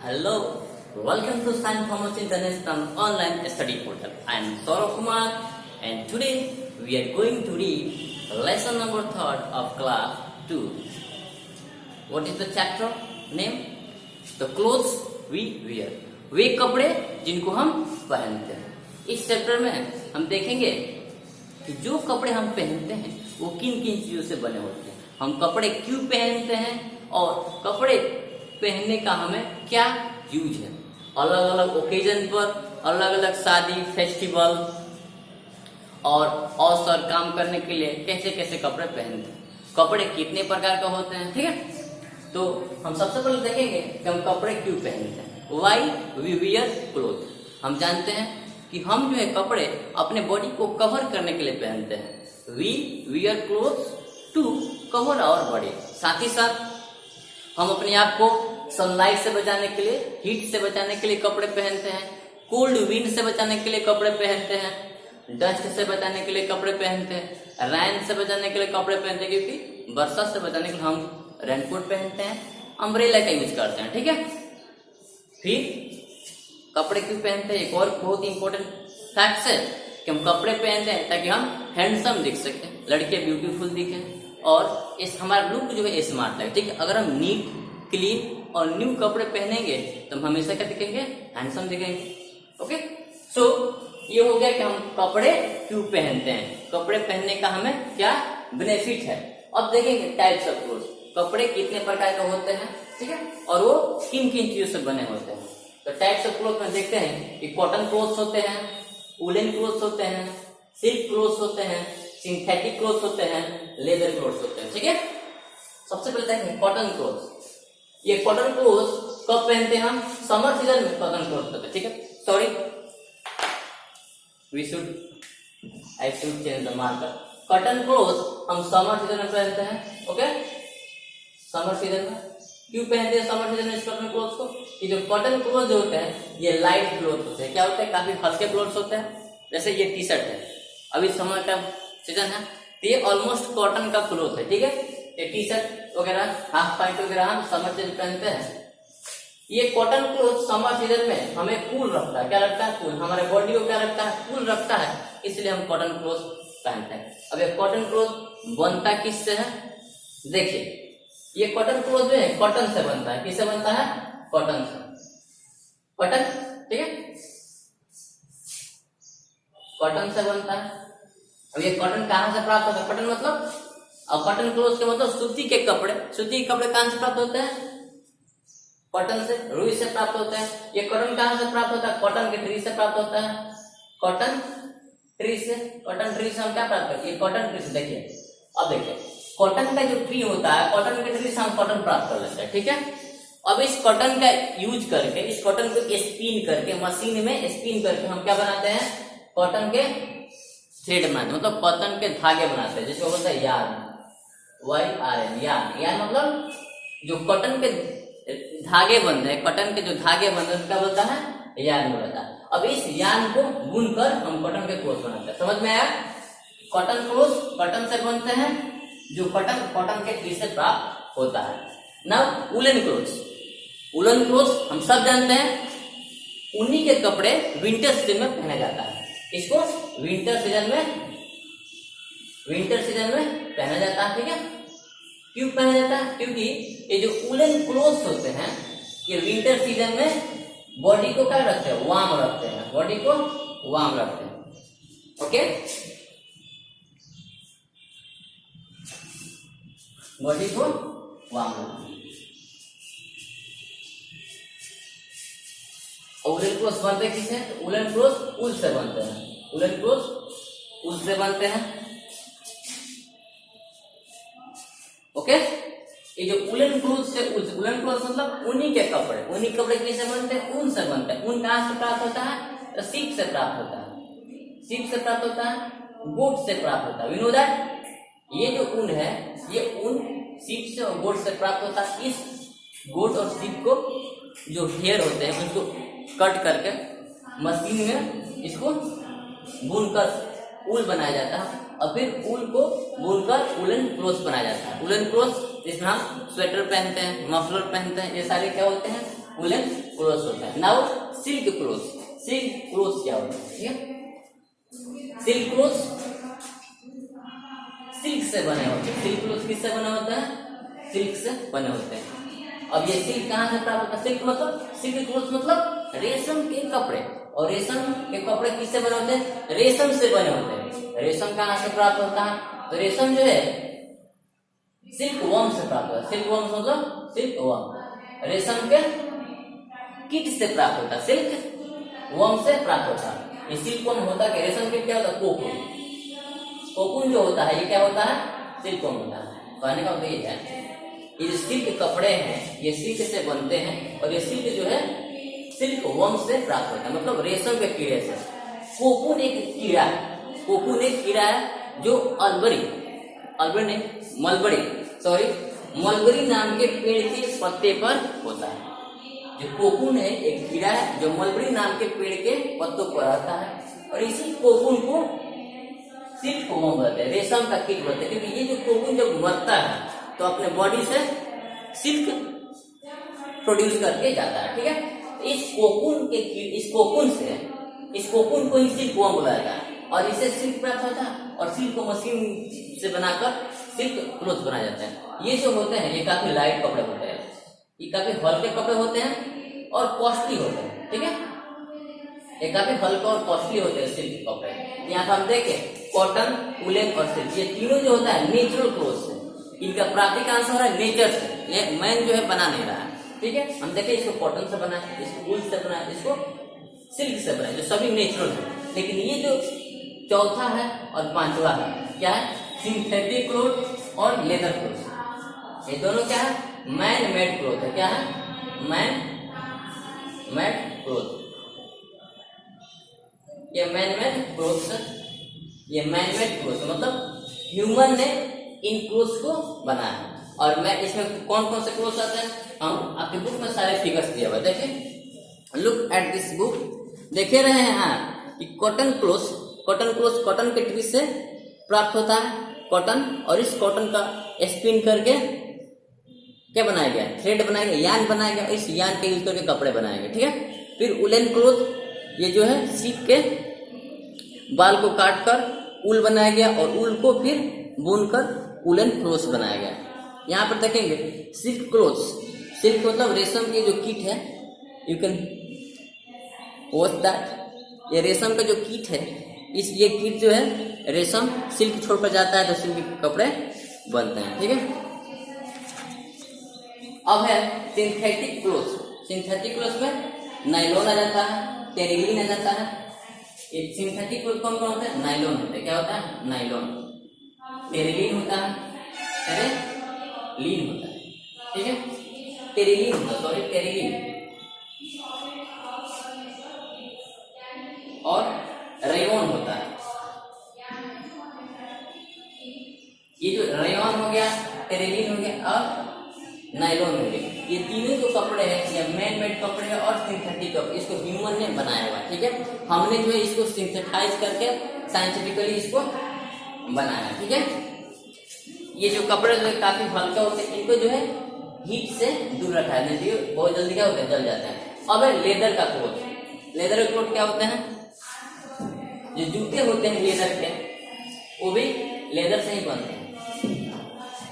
Hello, welcome to Science Commerce International Online Study Portal. I am Saurabh Kumar and today we are going to read lesson number 3 of class 2. What is the chapter name? The clothes we wear. वे कपड़े जिनको हम पहनते हैं। इस chapter में हम देखेंगे कि जो कपड़े हम पहनते हैं वो किन किन चीजों से बने होते हैं, हम कपड़े क्यों पहनते हैं और कपड़े पहनने का हमें क्या यूज है। अलग अलग ओकेजन पर, अलग अलग शादी, फेस्टिवल और अवसर, काम करने के लिए कैसे कैसे कपड़े पहनते हैं, कपड़े कितने प्रकार का होते हैं। ठीक है, तो हम सबसे पहले देखेंगे कि हम कपड़े क्यों पहनते हैं। Why we wear cloth. हम जानते हैं कि हम जो है कपड़े अपने बॉडी को कवर करने के लिए पहनते हैं। We wear clothes to cover our body. साथ ही साथ हम अपने आप को सनलाइट से बचाने के लिए, हीट से बचाने के लिए कपड़े पहनते हैं, कोल्ड विंड से बचाने के लिए कपड़े पहनते हैं, डस्ट से बचाने के लिए कपड़े पहनते हैं, रैन से बचाने के लिए कपड़े पहनते हैं, क्योंकि बरसात से बचाने के लिए हम रेनकोट पहनते हैं, अम्ब्रेला का यूज करते हैं। ठीक है, फिर कपड़े क्यों पहनते हैं, एक और बहुत इंपॉर्टेंट फैक्ट है कि हम कपड़े पहनते हैं ताकि हम हैंडसम दिख सकें, लड़के ब्यूटीफुल दिखें और इस हमारा लुक जो है स्मार्ट लगे। ठीक है, अगर हम नीट, क्लीन और न्यू कपड़े पहनेंगे तो हम हमेशा क्या दिखेंगे, हैंडसम दिखेंगे। ओके, सो ये हो गया कि हम कपड़े क्यों पहनते हैं, कपड़े पहनने का हमें क्या बेनिफिट है। अब देखेंगे टाइप्स ऑफ क्लोथ, कपड़े कितने प्रकार के होते हैं, ठीक है, और वो किन किन चीजों से बने होते हैं। तो टाइप्स ऑफ क्लोथ में देखते हैं कि कॉटन क्लोथ्स होते हैं, वुलन क्लोथ्स होते हैं, सिल्क क्लोथ्स होते हैं, सिंथेटिक क्लोथ्स होते हैं, लेदर क्लोथ्स होते हैं। ठीक है, सबसे पहले देखेंगे कॉटन क्लोथ्स। ये कॉटन क्लोथ्स कब पहनते हैं हम, समर सीजन में कॉटन क्लोथ्स पहनते हैं। ठीक है, sorry I should change the marker. Cotton clothes हम समर सीजन में पहनते हैं। ओके, समर सीजन में क्यों पहनते हैं समर सीजन में इस कॉटन क्लोथ्स को? ये जो कॉटन क्लोथ जो होते हैं ये लाइट क्लोथ होते हैं। क्या होते हैं, काफी हल्के क्लोथ्स होते हैं। जैसे ये टी शर्ट है, अभी समर का सीजन है तो ये ऑलमोस्ट कॉटन का क्लोथ है। ठीक है, ये टी शर्ट वगैरह, हाफ पैंट वगैरह हम समर सीजन पहनते हैं। ये कॉटन क्लोथ समर सीजन में हमें कूल रखता है। क्या रखता है, कूल, हमारे बॉडी को क्या रखता है, कूल रखता है, इसलिए हम कॉटन क्लोथ पहनते हैं। अब ये कॉटन क्लोथ बनता किससे है, देखिए ये कॉटन क्लोथ जो है कॉटन से बनता है। किससे बनता है, कॉटन से, कॉटन। ठीक है, कॉटन से बनता है। अब ये कॉटन कहां से प्राप्त होता है, कॉटन मतलब, और कॉटन क्लोथ के मतलब सूती के कपड़े। सूती के कपड़े कहां से प्राप्त होते हैं, कॉटन से, रुई से प्राप्त होते हैं। ये कॉटन कहां से प्राप्त होता है, कॉटन के ट्री से प्राप्त होता है, कॉटन ट्री से। कॉटन ट्री से हम क्या प्राप्त करते हैं, कॉटन ट्री से। देखिए, अब देखिए कॉटन का जो ट्री होता है, कॉटन के ट्री से हम कॉटन प्राप्त कर लेते हैं। ठीक है, अब इस कॉटन का यूज करके, इस कॉटन को स्पिन करके, मशीन में स्पिन करके हम क्या बनाते हैं, कॉटन के थ्रेड बनाते हैं, मतलब कॉटन के धागे बनाते हैं, जिसको बोलते हैं यार्न, YRN, यार्न। यार्न मतलब जो कॉटन के धागे बनते हैं, कॉटन के जो धागे बनते हैं क्या बोलता है, यार्न बोलता है। अब इस यार्न को बुनकर हम कॉटन के क्लोथ बनाते हैं। समझ में आया, कॉटन क्लोथ कॉटन से बनते हैं, जो कॉटन के ट्री से प्राप्त होता है। Now woollen clothes. Woollen clothes हम सब जानते हैं, ऊनी के कपड़े विंटर सीजन में पहना जाता है। इसको विंटर सीजन में पहना जाता है। ठीक है, क्यों पहना जाता है, क्योंकि ये जो वुलन क्लोथ्स होते हैं ये विंटर सीजन में बॉडी को क्या रखते हैं, वार्म रखते हैं, बॉडी को वार्म रखते हैं। ओके, बॉडी को वार्म रखते हैं। वुलन क्लोथ्स बनते किससे, वुलन क्लोथ्स ऊल से बनते हैं, वुलन क्लोथ्स ऊल से बनते हैं। ओके, ये जो वुलन क्लोथ से, वुलन क्लोथ मतलब ऊनी के कपड़े। ऊनी कपड़े कैसे बनते हैं, ऊन से बनते हैं। ऊन कहां से प्राप्त होता है, तो सीप से प्राप्त होता है, सीप से प्राप्त होता है, गोट से प्राप्त होता है। वी नो दैट ये जो ऊन है ये ऊन सीप से और गोट से प्राप्त होता है। इस गोट और सीप को जो हेयर होते हैं उसको कट करके मशीन में इसको बुनकर ऊल बनाया जाता है और फिर ऊल को बुनकर वुलन क्लोथ बनाया जाता है। वुलन क्लोथ जिसमें हम स्वेटर पहनते हैं, मफलर पहनते हैं, ये सारे क्या होते हैं, वुलन क्लोथ होता है। Now silk cloth, silk cloth क्या होता है? ठीक है, सिल्क क्लोथ सिल्क से बने होते हैं। सिल्क क्लोथ किससे बना होता है? सिल्क से बने होते हैं। अब ये सिल्क कहाँ से प्राप्त होता है? सिल्क मतलब, सिल्क क्लोथ मतलब रेशम के कपड़े, और रेशम के कपड़े किससे बने होते हैं? रेशम से बने होते हैं। रेशम कहाँ से प्राप्त होता है? तो रेशम जो है सिल्क वर्म से प्राप्त होता है। सिल्क वर्म मतलब सिल्क वर्म, रेशम के कीट से प्राप्त होता है, सिल्क वर्म से प्राप्त होता है। ये सिल्क वर्म होता है, रेशम कीट क्या होता है? कोकून। कोकून जो होता है ये क्या होता है? सिल्क वर्म होता है। कहने का मतलब ये है, ये जो सिल्क कपड़े हैं ये सिल्क से बनते हैं, और ये सिल्क जो है सिल्क वर्म से प्राप्त होता है, मतलब रेशम के कीड़े से। कोकून एक कीड़ा है, कोकून एक कीड़ा है जो मलबरी नाम के पेड़ के पत्ते पर होता है। जो कोकून है एक कीड़ा है जो मलबरी नाम के पेड़ के पत्तों पर रहता है, और इसी कोकून को सिल्क वर्म बोलते हैं, रेशम का कीट बोलते हैं। क्योंकि ये जो कोकून जब मरता है तो अपने बॉडी से सिल्क प्रोड्यूस करके जाता है। ठीक है, इस कोकून के कीट, इस कोकून को ही सिल्क वर्म बोला जाता है, और इसे सिल्क प्राप्त होता है, और सिल्क को मशीन से बनाकर सिल्क क्लोथ बनाया जाता है। ये जो होते हैं ये काफी लाइट कपड़े होते हैं, ये काफी हल्के कपड़े होते हैं और कॉस्टली होते हैं। ठीक है, ये काफी हल्का और कॉस्टली होते हैं सिल्क कपड़े। यहाँ पर हम देखें कॉटन, वुलन और सिल्क, ये तीनों जो होता है नेचुरल क्लोथ है। इनका प्राप्ति का आंसर है नेचर से, ये मैन जो है बना नहीं रहा है। ठीक है, हम देखें इसको कॉटन से बना है, इसको वूल से बना है, इसको सिल्क से बना है, जो सभी नेचुरल है। लेकिन ये जो चौथा है और पांचवा है क्या है? सिंथेटिक क्लोथ और लेदर क्लोथ। ये दोनों क्या है? मैन मेड क्लोथ है। क्या है? Man made cloth. ये मैन मेड क्लोथ, ये मैन मेड क्लोथ मतलब ह्यूमन ने इन क्लोथ्स को बनाया है। और मैं इसमें कौन कौन से क्लोथ्स आते हैं, हम आपके बुक में सारे फिगर्स दिए हुए देखिए, लुक एट दिस बुक। देखे रहे हैं आप कि कॉटन क्लोथ कॉटन के ट्री से प्राप्त होता है कॉटन, और इस कॉटन का स्पिन करके क्या बनाया गया? थ्रेड बनाया गया, यान बनाया गया, इस यान के यूज करके कपड़े बनाए गए। ठीक है, फिर वुलन क्लोथ, ये जो है सीप के बाल को काट कर ऊल बनाया गया, और ऊल को फिर बुनकर वुलन क्लोथ बनाया गया। यहाँ पर देखेंगे सिल्क क्लोथ, सिल्क मतलब रेशम के जो कीट है, यू कैन वॉच दैट, ये रेशम का जो कीट है, ये कीट जो है रेशम सिल्क छोड़ कर जाता है तो सिल्क के कपड़े बनते हैं। ठीक है, अब है सिंथेटिक क्लोथ। सिंथेटिक क्लोथ में नायलॉन आ जाता है, टेरिलीन आ जाता है। ये सिंथेटिक क्लोथ कौन कौन होता है? नायलॉन होता है। क्या होता है? नायलॉन। टेरिलीन होता है, टेरिलीन होता है। ठीक है, टेरिलीन होता है, सॉरी टेरिलीन, और रेयॉन होता है। ये जो रेयॉन हो गया, टेरिलीन हो गया और नायलॉन हो गया, ये तीनों जो कपड़े हैं ये मैन मेड कपड़े हैं और सिंथेटिक कपड़े, इसको ह्यूमन ने बनाया हुआ है। ठीक है, हमने जो है इसको सिंथेटाइज करके साइंटिफिकली इसको बनाया। ठीक है, ये जो कपड़े जो है काफी हल्का होते हैं, इनको जो है हीट से दूर रखा है, नहीं तो बहुत जल्दी क्या होता है? जल जाता है। अब है लेदर का क्लोथ। लेदर का क्लोथ क्या होते हैं? जो जूते होते हैं लेदर के, वो भी लेदर से ही बनते हैं।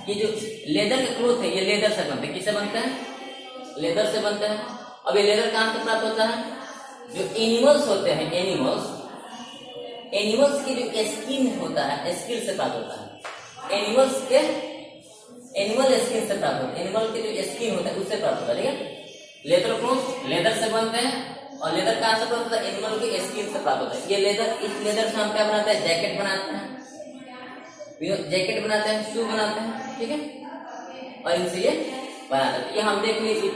ये जो लेदर के क्लोथ है ये लेदर से बनते हैं। किससे बनते हैं? लेदर से बनते हैं। अब ये लेदर कहाँ से प्राप्त होता है? जो एनिमल्स होते हैं, एनिमल्स की जो स्किन होता है, स्किन से प्राप्त होता है। एनिमल स्किन से प्राप्त होता है, एनिमल के जो स्किन होता है उससे प्राप्त होता है। ठीक है, लेदर क्लोथ लेदर से बनते हैं, और लेदर कहाँ से प्राप्त होता है? एनिमल के स्किन से प्राप्त होता है। ये लेदर, इस लेदर से हम क्या बनाते हैं? जैकेट बनाते हैं, जैकेट बनाते हैं, शू बनाते हैं। ठीक है, और इनसे ये बनाते हैं। ये हम देख लीजिए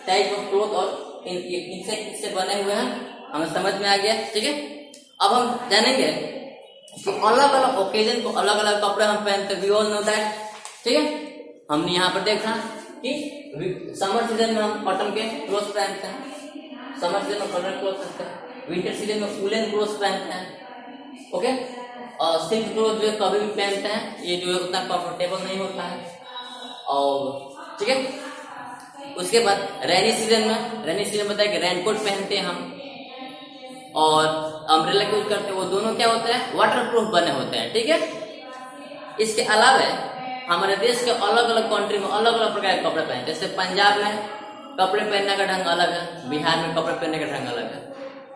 टाइप ऑफ क्लोथ, और इनसे किससे बने हुए हैं हमें समझ में आ गया। ठीक है, अब हम जानेंगे कि अलग अलग ओकेजन को अलग अलग कपड़े हम पहनते हैं। We all know that. ठीक है, हमने यहाँ पर देखा कि समर सीजन में हम कॉटन के क्लोथ पहनते हैं, समर सीजन में कॉटन क्लोथ पहनते हैं, विंटर सीजन में वुलन क्लोथ पहनते हैं। ओके, और सिल्क क्लोथ जो है कभी भी पहनते हैं, ये जो है उतना कंफर्टेबल नहीं होता है। और ठीक है, उसके बाद रेनी सीजन में बताया कि रेनकोट पहनते हैं हम, और अम्ब्रेला का यूज करते हैं। वो दोनों क्या होते हैं, वाटर प्रूफ बने होते हैं, ठीक है। इसके अलावा हमारे देश के अलग अलग कंट्री में अलग अलग प्रकार के कपड़े पहनते हैं। जैसे पंजाब में कपड़े पहनने का ढंग अलग है, बिहार में कपड़े पहनने का ढंग अलग है,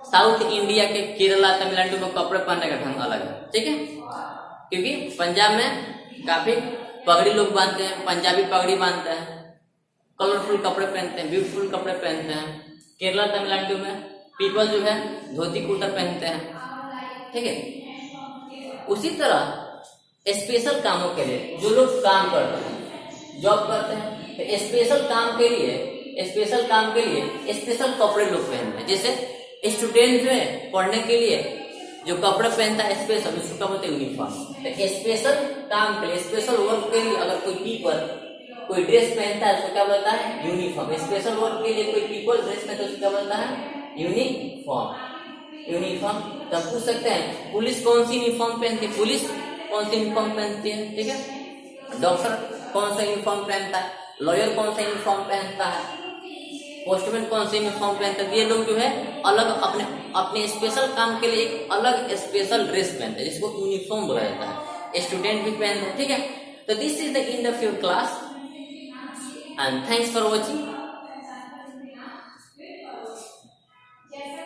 साउथ इंडिया के केरला तमिलनाडु में कपड़े पहनने का ढंग अलग है, ठीक है। क्योंकि पंजाब में काफी पगड़ी लोग बांधते हैं, पंजाबी पगड़ी बांधते हैं, कलरफुल कपड़े पहनते हैं, ब्यूटीफुल कपड़े पहनते हैं। केरला तमिलनाडु में पीपल जो है धोती कुर्ता पहनते हैं, ठीक है। उसी तरह स्पेशल कामों के लिए जो लोग काम करते हैं, जॉब करते हैं, तो स्पेशल काम के लिए स्पेशल कपड़े लोग पहनते हैं। जैसे स्टूडेंट जो है पढ़ने के लिए जो कपड़े पहनता है स्पेशल, उसको क्या बोलते हैं, यूनिफॉर्म। तो स्पेशल काम के लिए, स्पेशल वर्क के लिए अगर कोई ड्रेस पहनता है उसको क्या बोलता है, यूनिफॉर्म। स्पेशल वर्क के लिए कोई पीपल ड्रेस पहनता है उसको क्या बोलता है, यूनिफॉर्म। तो हम पूछ सकते हैं पुलिस कौन सी यूनिफॉर्म पहनती है, पुलिस कौन सी यूनिफॉर्म पहनती है, ठीक है। डॉक्टर कौन सा यूनिफॉर्म पहनता है, लॉयर कौन सा यूनिफॉर्म पहनता है, पोस्टमैन कौन सा यूनिफॉर्म पहनता है। ये लोग जो है अलग अपने स्पेशल काम के लिए एक अलग स्पेशल ड्रेस पहनते हैं, जिसको यूनिफॉर्म बोला जाता है। स्टूडेंट भी पहनते हैं, ठीक है। तो this is the end of your class and thanks for watching.